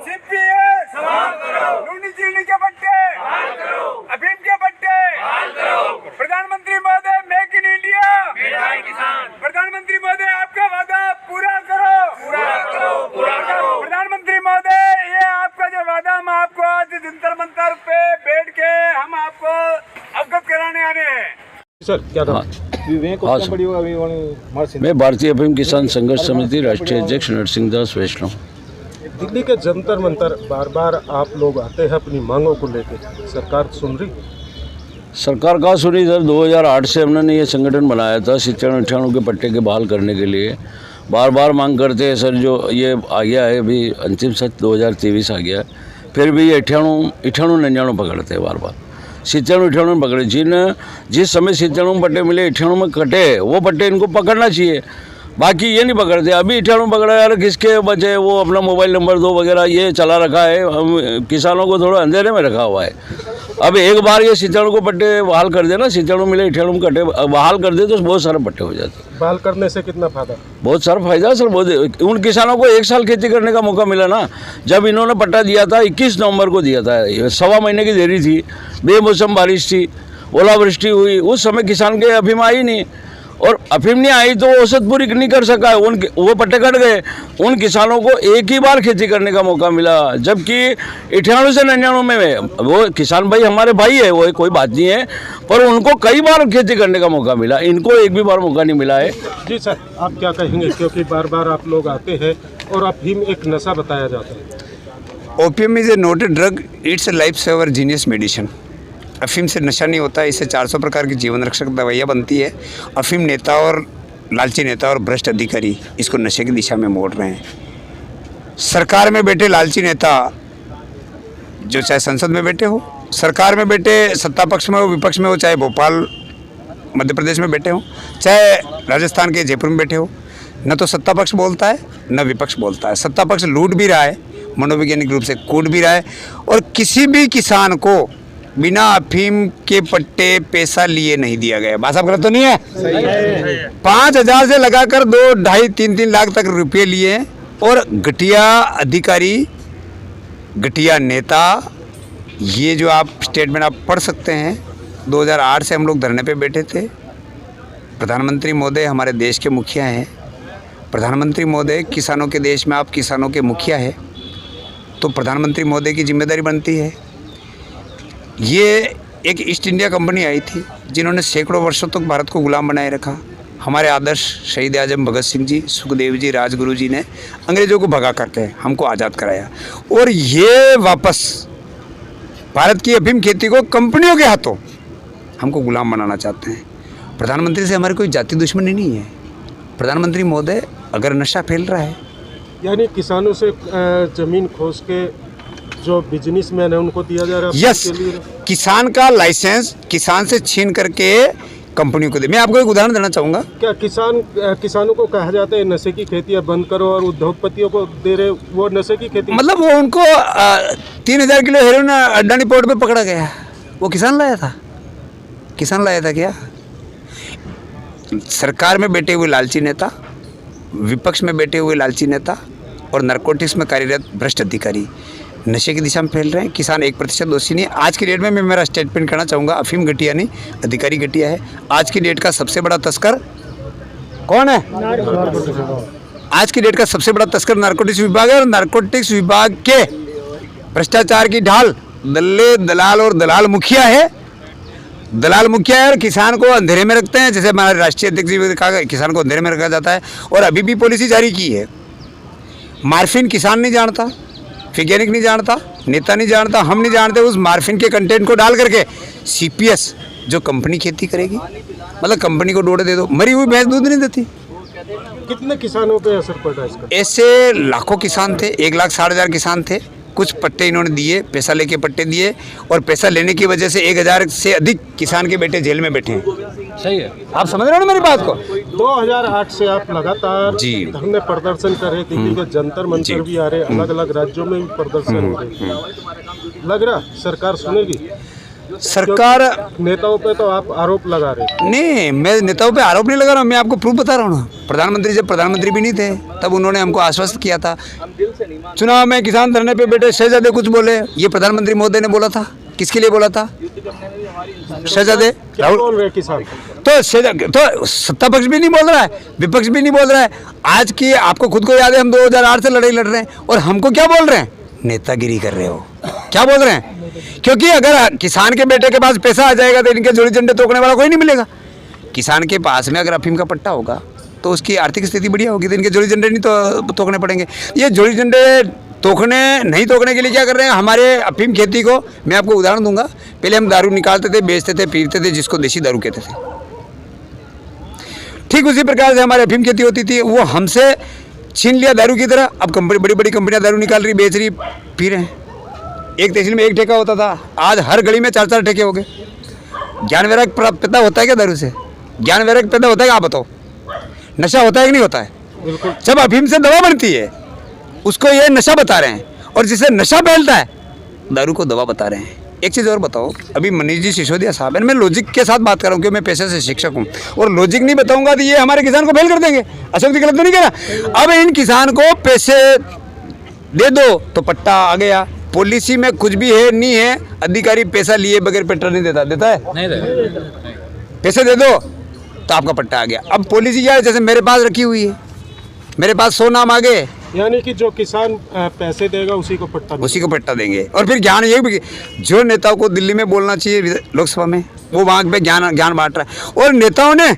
CPS Luni चीनी के पट्टे, अफीम के पट्टे, प्रधानमंत्री महोदय मेक इन इंडिया, प्रधानमंत्री महोदय आपका वादा पूरा करो, प्रधानमंत्री महोदय ये आपका जो वादा हम आपको आज जंतर मंतर पे बैठ के हम आपको अवगत कराने आ रहे हैं। सर क्या था? मैं भारतीय अफीम किसान संघर्ष समिति राष्ट्रीय अध्यक्ष नरसिंह दास वैष्णव। दिल्ली के जंतर मंतर बार बार आप लोग आते हैं अपनी मांगों को लेकर, सरकार सुन रही? सरकार कहाँ सुनी सर, 2008 से हमने ये संगठन बनाया था 97-98 के पट्टे के बहाल करने के लिए। बार बार मांग करते हैं सर, जो ये आ गया है अभी अंतिम सत्र 2023 आ गया है, फिर भी ये 98-99 पकड़ते हैं बार बार। 97-98 पकड़े, जिस समय 97 पट्टे मिले 98 में कटे, वो पट्टे इनको पकड़ना चाहिए, बाकी ये नहीं पकड़ते। अभी 98 पकड़ा यार, किसके बचे वो अपना मोबाइल नंबर दो वगैरह ये चला रखा है, हम किसानों को थोड़ा अंधेरे में रखा हुआ है। अब एक बार ये 97 को पट्टे बहाल कर देना, 97 मिले 98 कट्टे बहाल कर दे तो बहुत सारे पट्टे हो जाते। बहाल करने से कितना फायदा? बहुत सारा फायदा सर, बहुत। उन किसानों को 1 साल खेती करने का मौका मिला ना। जब इन्होंने पट्टा दिया था 21 नवंबर को दिया था, 1.25 महीने की देरी थी, बेमौसम बारिश थी, ओलावृष्टि हुई, उस समय किसान के अफीम आई नहीं, और अफीम नहीं आई तो औसत पूरी नहीं कर सका है, वो पट्टे कट गए। उन किसानों को एक ही बार खेती करने का मौका मिला, जबकि 98 से 99 में वो किसान भाई हमारे भाई है, वो कोई बात नहीं है, पर उनको कई बार खेती करने का मौका मिला, इनको एक भी बार मौका नहीं मिला है। जी सर, आप क्या कहेंगे, क्योंकि बार बार आप लोग आते हैं और अफीम एक नशा बताया जाता है? Opium is a noted drug, it's a life saver genius medicine. अफीम से नशा नहीं होता, इससे 400 प्रकार की जीवन रक्षक दवाइयाँ बनती है। अफीम नेता और लालची नेता और भ्रष्ट अधिकारी इसको नशे की दिशा में मोड़ रहे हैं। सरकार में बैठे लालची नेता, जो चाहे संसद में बैठे हो, सरकार में बैठे सत्ता पक्ष में हो विपक्ष में हो, चाहे भोपाल मध्य प्रदेश में बैठे हो, चाहे राजस्थान के जयपुर में बैठे हो, न तो सत्ता पक्ष बोलता है न विपक्ष बोलता है। सत्ता पक्ष लूट भी रहा है, मनोवैज्ञानिक रूप से कूट भी रहा है, और किसी भी किसान को बिना अफीम के पट्टे पैसा लिए नहीं दिया गया। बात साहब गलत तो नहीं है? 5,000 से लगाकर 2, 2.5, 3 लाख तक रुपये लिए, और घटिया अधिकारी, घटिया नेता, ये जो आप स्टेटमेंट आप पढ़ सकते हैं। 2008 से हम लोग धरने पे बैठे थे। प्रधानमंत्री महोदय हमारे देश के मुखिया हैं। प्रधानमंत्री महोदय किसानों के देश में, आप किसानों के मुखिया है, तो प्रधानमंत्री महोदय की जिम्मेदारी बनती है। ये एक ईस्ट इंडिया कंपनी आई थी जिन्होंने सैकड़ों वर्षों तक भारत को गुलाम बनाए रखा। हमारे आदर्श शहीद आजम भगत सिंह जी, सुखदेव जी, राजगुरु जी ने अंग्रेज़ों को भगा करके हमको आज़ाद कराया, और ये वापस भारत की अफीम खेती को कंपनियों के हाथों हमको गुलाम बनाना चाहते हैं। प्रधानमंत्री से हमारी कोई जाति दुश्मनी नहीं है। प्रधानमंत्री महोदय अगर नशा फैल रहा है, यानी किसानों से जमीन खोज के जो बिजनेसमैन है उनको दिया जा रहा है? यस, किसान का लाइसेंस किसान से छीन करके कंपनियों को दे। मैं आपको एक उदाहरण देना चाहूँगा। क्या किसानों को कहा जाता है नशे की खेती बंद करो, और उद्योगपतियों को दे रहे वो नशे की खेती? मतलब वो उनको 3,000 किलो हेरोइन अडानी पोर्ट पे पकड़ा गया, वो किसान लाया था? किसान लाया था क्या? सरकार में बैठे हुए लालची नेता, विपक्ष में बैठे हुए लालची नेता, और नारकोटिक्स में कार्यरत भ्रष्ट अधिकारी नशे की दिशा में फैल रहे हैं। किसान 1% दोषी नहीं है। आज की डेट में मैं मेरा स्टेटमेंट करना चाहूँगा, अफीम घटिया नहीं, अधिकारी घटिया है। आज की डेट का सबसे बड़ा तस्कर कौन है? आज की डेट का सबसे बड़ा तस्कर नारकोटिक्स विभाग है, और नारकोटिक्स विभाग के भ्रष्टाचार की ढाल दलाल और दलाल मुखिया है। दलाल मुखिया है और किसान को अंधेरे में रखते हैं, जैसे हमारे राष्ट्रीय अध्यक्ष जी ने कहा, किसान को अंधेरे में रखा जाता है। और अभी भी पॉलिसी जारी की है, मार्फिन किसान नहीं जानता, वैज्ञानिक नहीं जानता, नेता नहीं जानता, हम नहीं जानते। उस मार्फिन के कंटेंट को डाल करके सीपीएस जो कंपनी खेती करेगी, मतलब कंपनी को डोडे दे दो, मरी हुई भैंस दूध नहीं देती। कितने किसानों पे असर पड़ा इसका? ऐसे लाखों किसान थे, 1,60,000 किसान थे। कुछ पट्टे इन्होंने दिए, पैसा लेके पट्टे दिए, और पैसा लेने की वजह से 1,000 से अधिक किसान के बेटे जेल में बैठे हैं। सही है, आप समझ रहे हो ना मेरी बात को? 2008 से आप लगातार जी धरने प्रदर्शन कर रहे, दिल्ली के जंतर मंतर भी आ रहे, अलग अलग राज्यों में भी प्रदर्शन हो रहे। लग रहा सरकार सुनेगी? सरकार नेताओं पे तो आप आरोप लगा रहे। नहीं, मैं नेताओं पे आरोप नहीं लगा रहा हूँ, मैं आपको प्रूफ बता रहा हूँ। प्रधानमंत्री जब प्रधानमंत्री भी नहीं थे तब उन्होंने हमको आश्वस्त किया था चुनाव में किसान धरने पे बैठे, शहजादे कुछ बोले, ये प्रधानमंत्री मोदी ने बोला था, किसके लिए बोला था? शहजादे क्या बोल रहे हैं किसान? तो सत्ता पक्ष भी नहीं बोल रहा है, विपक्ष भी नहीं बोल रहा है। आज की आपको खुद को याद है, हम 2008 से लड़ाई लड़ रहे हैं और हमको क्या बोल रहे हैं? नेतागिरी कर रहे हो, क्या बोल रहे हैं? क्योंकि अगर किसान के बेटे के पास पैसा आ जाएगा तो इनके जोड़ी झंडे तोड़ने वाला कोई नहीं मिलेगा। किसान के पास में अगर अफीम का पट्टा होगा तो उसकी आर्थिक स्थिति बढ़िया होगी, तो इनके जोड़ी झंडे नहीं तो तोड़ने पड़ेंगे। ये जोड़ी झंडे नहीं तोड़ने के लिए क्या कर रहे हैं? हमारे अफीम खेती को मैं आपको उदाहरण दूंगा। पहले हम दारू निकालते थे, बेचते थे, पीते थे, जिसको देसी दारू कहते थे। ठीक उसी प्रकार से हमारे अफीम खेती होती थी, वो हमसे छीन लिया दारू की तरह। अब बड़ी बड़ी कंपनियां दारू निकाल रही, बेच रही, पी रहे हैं। एक तहसील में एक ठेका होता था, आज हर गली में 4-4 ठेके हो गए। ज्ञान वैराग्य पैदा होता है क्या दारू से? ज्ञान वैराग्य पैदा होता है क्या? आप बताओ। नशा होता है कि नहीं होता है? जब अफीम से दवा बनती है उसको ये नशा बता रहे हैं, और जिसे नशा फैलता है दारू को दवा बता रहे हैं। एक चीज़ और बताओ, अभी मनीष जी सिसोदिया साहब है, मैं लॉजिक के साथ बात कर रहा हूँ क्योंकि मैं पेशे से शिक्षक हूँ, और लॉजिक नहीं बताऊंगा तो ये हमारे किसान को फेल कर देंगे। अशोक जी गलत तो नहीं कह रहा? अब इन किसान को पैसे दे दो तो पट्टा आ गया। पॉलिसी में कुछ भी है नहीं है, अधिकारी पैसा लिए बगैर पेट्रोल नहीं देता है? नहीं देता। पैसे दे दो तो आपका पट्टा आ गया। अब पॉलिसी क्या है? जैसे मेरे पास रखी हुई है, मेरे पास 100 नाम आ गए, यानी कि जो किसान पैसे देगा उसी को पट्टा देंगे। और फिर ज्ञान ये भी, जो नेताओं को दिल्ली में बोलना चाहिए लोकसभा में, वो वहाँ पे ज्ञान बांट रहा है। और नेताओं ने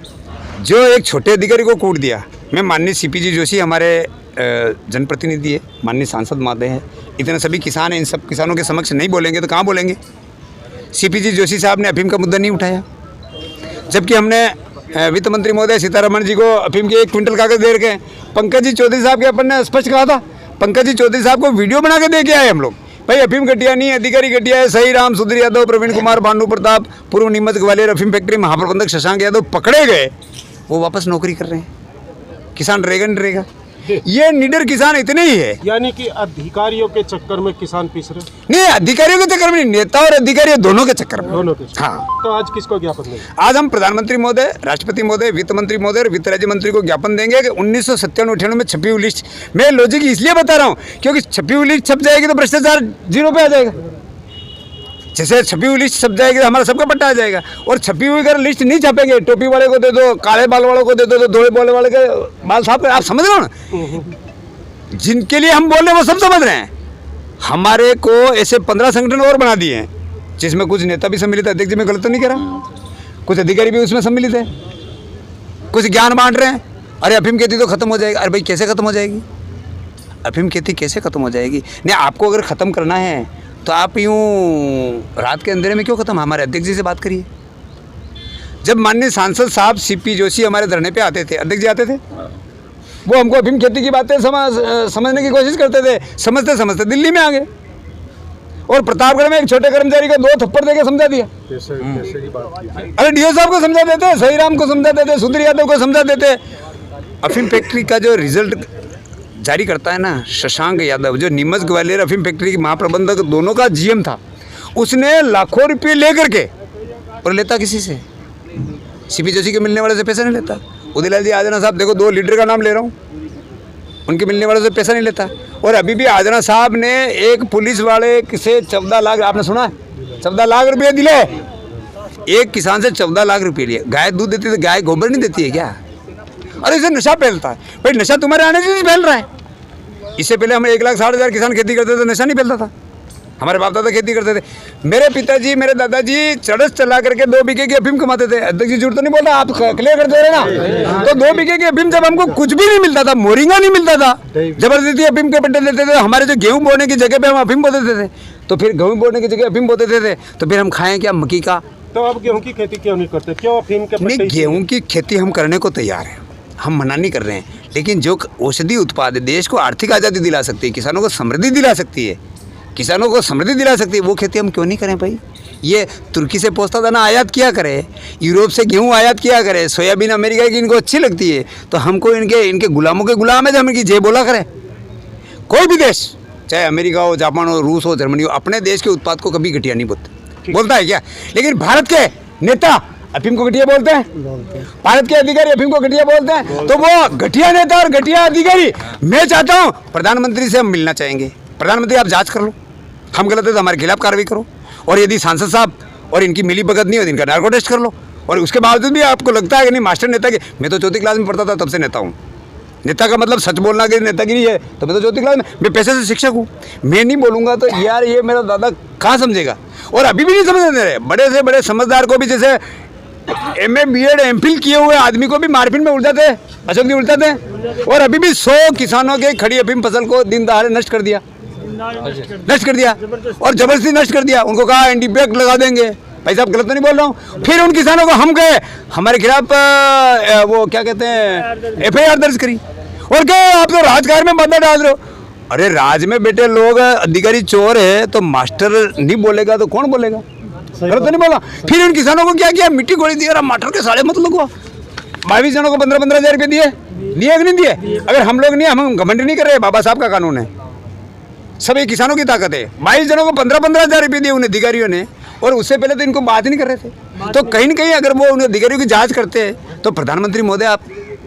जो एक छोटे अधिकारी को कूट दिया, मैं माननीय CPG जोशी हमारे जनप्रतिनिधि है, माननीय सांसद महोदय है, इतने सभी किसान हैं, इन सब किसानों के समक्ष नहीं बोलेंगे तो कहाँ बोलेंगे? CPG जोशी साहब ने अफीम का मुद्दा नहीं उठाया, जबकि हमने वित्त मंत्री महोदय सीतारमण जी को अफीम के 1 क्विंटल कागज दे रखे हैं। पंकज जी चौधरी साहब के अपन ने स्पष्ट कहा था, पंकज जी चौधरी साहब को वीडियो बना के दे के आए हम लोग, भाई अफीम घटिया नहीं है, अधिकारी घटिया है। सही राम, सुधीर यादव, प्रवीण कुमार, भानु प्रताप, पूर्व नीमच ग्वालियर अफीम फैक्ट्री महाप्रबंधक शशांक यादव पकड़े गए, वो वापस नौकरी कर रहे हैं। किसान रहेगा नहीं रहेगा? ये निडर किसान इतने ही है। यानी कि अधिकारियों के चक्कर में किसान पीस रहे? नहीं, अधिकारियों के चक्कर में नहीं, नेता और अधिकारी दोनों के चक्कर में। दोनों के। हाँ। तो आज किसको ज्ञापन देंगे? आज हम प्रधानमंत्री महोदय, राष्ट्रपति महोदय, वित्त मंत्री महोदय और वित्त राज्य मंत्री को ज्ञापन देंगे कि 1997-98 में छपी हुई लिस्ट, मैं लॉजिक इसलिए बता रहा हूँ क्योंकि छपी हुई लिस्ट छप जाएगी तो भ्रष्टाचार 0 पे आ जाएगा। जैसे छपी हुई लिस्ट छप जाएगी तो हमारा सबका पट्टा आ जाएगा। और छपी हुई अगर लिस्ट नहीं छपेंगे, टोपी वाले को दे दो, काले बाल वालों को दे दो, तो धोले बाल वाले के बाल साफ कर, आप समझ रहे हो ना? जिनके लिए हम बोल रहे हैं वो सब समझ रहे हैं। हमारे को ऐसे 15 संगठन और बना दिए हैं, जिसमें कुछ नेता भी सम्मिलित है। अध्यक्ष जी मैं गलत तो नहीं कह रहा? कुछ अधिकारी भी उसमें सम्मिलित है, कुछ ज्ञान बांट रहे हैं। अरे अफीम खेती तो खत्म हो जाएगी। अरे भाई कैसे खत्म हो जाएगी? अफीम खेती कैसे खत्म हो जाएगी? नहीं, आपको अगर ख़त्म करना है तो आप यूँ रात के अंधेरे में क्यों खत्म? हमारे अध्यक्ष जी से बात करिए। जब माननीय सांसद साहब CP जोशी हमारे धरने पे आते थे, अध्यक्ष जी आते थे, वो हमको अफीम खेती की बातें समझने की कोशिश करते थे, समझते समझते दिल्ली में आ गए और प्रतापगढ़ में एक छोटे कर्मचारी को 2 थप्पड़ देके समझा दिया। अरे DO साहब को समझा देते, सही राम को समझा देते, सुधीर यादव को समझा देते। अफीम फैक्ट्री का जो रिजल्ट जारी करता है ना, शशांक यादव, जो नीमच ग्वालियर अफीम फैक्ट्री के महाप्रबंधक दोनों का GM था, उसने लाखों रुपये लेकर के, और लेता किसी से? CP जोशी के मिलने वाले से पैसा नहीं लेता। उदयलाल जी आजना साहब, देखो 2 लीडर का नाम ले रहा हूँ, उनके मिलने वालों से पैसा नहीं लेता। और अभी भी आजना साहब ने एक पुलिस वाले से 14 लाख, आपने सुना है, 14 लाख रुपये दिले। एक किसान से 14 लाख रुपये लिए। गाय दूध देती है, गाय गोबर नहीं देती है क्या? अरे इसे नशा फैलता है भाई, नशा तुम्हारे आने से नहीं फैल रहा है। इससे पहले हम 1,60,000 किसान खेती करते थे, नशा नहीं फैलता था। हमारे बाप दादा खेती करते थे। मेरे पिताजी, मेरे दादाजी चरस चला करके 2 बीघे की अफीम कमाते थे। अध्यक्ष जी झूठ तो नहीं बोलता, आप क्लियर कर दे रहे ना? तो 2 बीघे की अफीम जब हमको कुछ भी नहीं मिलता था, मोरिंगा नहीं मिलता था, जबरदस्ती अफीम के पट्टे देते थे। हमारे जो गेहूँ बोने की जगह पे हम अफीम बो देते थे, तो फिर गेहूँ बोने की जगह अफीम बो देते थे, तो फिर हम खाएं क्या? मक्की का। तो अब गेहूँ की खेती क्यों नहीं करते? क्यों अफीम के? नहीं, गेहूँ की खेती हम करने को तैयार हैं, हम मना नहीं कर रहे हैं, लेकिन जो औषधि उत्पाद है, देश को आर्थिक आज़ादी दिला सकती है, किसानों को समृद्धि दिला सकती है, किसानों को समृद्धि दिला सकती है, वो खेती हम क्यों नहीं करें भाई? ये तुर्की से पोस्ता दाना आयात किया करे, यूरोप से गेहूं आयात किया करे, सोयाबीन अमेरिका की इनको अच्छी लगती है, तो हमको इनके गुलामों के गुलाम है जो हम इनकी जय बोला करें। कोई भी देश, चाहे अमेरिका हो, जापान हो, रूस हो, जर्मनी हो, अपने देश के उत्पाद को कभी घटिया नहीं बोलता है क्या? लेकिन भारत के नेता अफीम को घटिया बोलते हैं? भारत के अधिकारी अफीम को घटिया बोलते हैं? तो वो घटिया नेता और घटिया अधिकारी, मैं चाहता हूँ प्रधानमंत्री से हम मिलना चाहेंगे। प्रधानमंत्री आप जांच कर लो, हम गलत है तो हमारे खिलाफ कार्रवाई करो, और यदि सांसद साहब और इनकी मिली भगत नहीं हो, इनका नार्को टेस्ट कर लो। और उसके बावजूद भी आपको लगता है कि नहीं मास्टर नेता के, मैं तो चौथी क्लास में पढ़ता था तब से नेता हूँ। नेता का मतलब सच बोलना कि नेतागिरी है, तो मैं तो चौथी क्लास में, मैं पैसे से शिक्षक हूँ। मैं नहीं बोलूँगा तो यार ये मेरा दादा कहाँ समझेगा, और अभी भी नहीं समझने दे रहे। बड़े से बड़े समझदार को भी, जैसे MA BEd MPhil किए हुए आदमी को भी मारपीट में उलझाते हैं, अशोक जी उलझाते हैं। और अभी भी 100 किसानों के खड़ी अफीम फसल को दिन दहाड़े नष्ट कर दिया, और जबरदस्ती नष्ट कर दिया। उनको कहा NDP एक्ट लगा देंगे। भाई साहब गलत तो नहीं बोल रहा हूँ? फिर उन किसानों को हम गए, हमारे खिलाफ वो क्या कहते हैं FIR दर्ज करी, और क्या आप तो राजकारण में बाधा डाल रहे हो। अरे राज में बेटे लोग अधिकारी चोर है तो मास्टर नहीं बोलेगा तो कौन बोलेगा? गलत तो नहीं बोला? फिर उन किसानों को क्या किया, मिट्टी गोली दी, मटर के साड़े मत लगवा। 22 जनों को 15-15 हज़ार रुपये दिए कि नहीं दिए? अगर हम लोग नहीं, हम घमंड नहीं कर रहे, बाबा साहब का कानून है, सब ये किसानों की ताकत है। 22 जनों को 15-15 हज़ार रुपये दिए उन अधिकारियों ने, और उससे पहले तो इनको बात ही नहीं कर रहे थे। तो कहीं ना कहीं अगर वो उन अधिकारियों की जांच करते हैं तो प्रधानमंत्री महोदय आप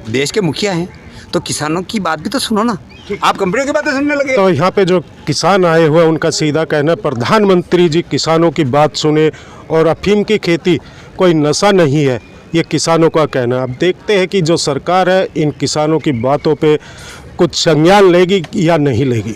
देश के मुखिया हैं, तो किसानों की बात भी तो सुनो ना। आप कंपनियों की बातें सुनने लगे। तो यहाँ पे जो किसान आए हुए हैं उनका सीधा कहना है प्रधानमंत्री जी किसानों की बात सुने, और अफीम की खेती कोई नशा नहीं है, ये किसानों का कहना है। अब देखते हैं कि जो सरकार है इन किसानों की बातों पे कुछ संज्ञान लेगी या नहीं लेगी।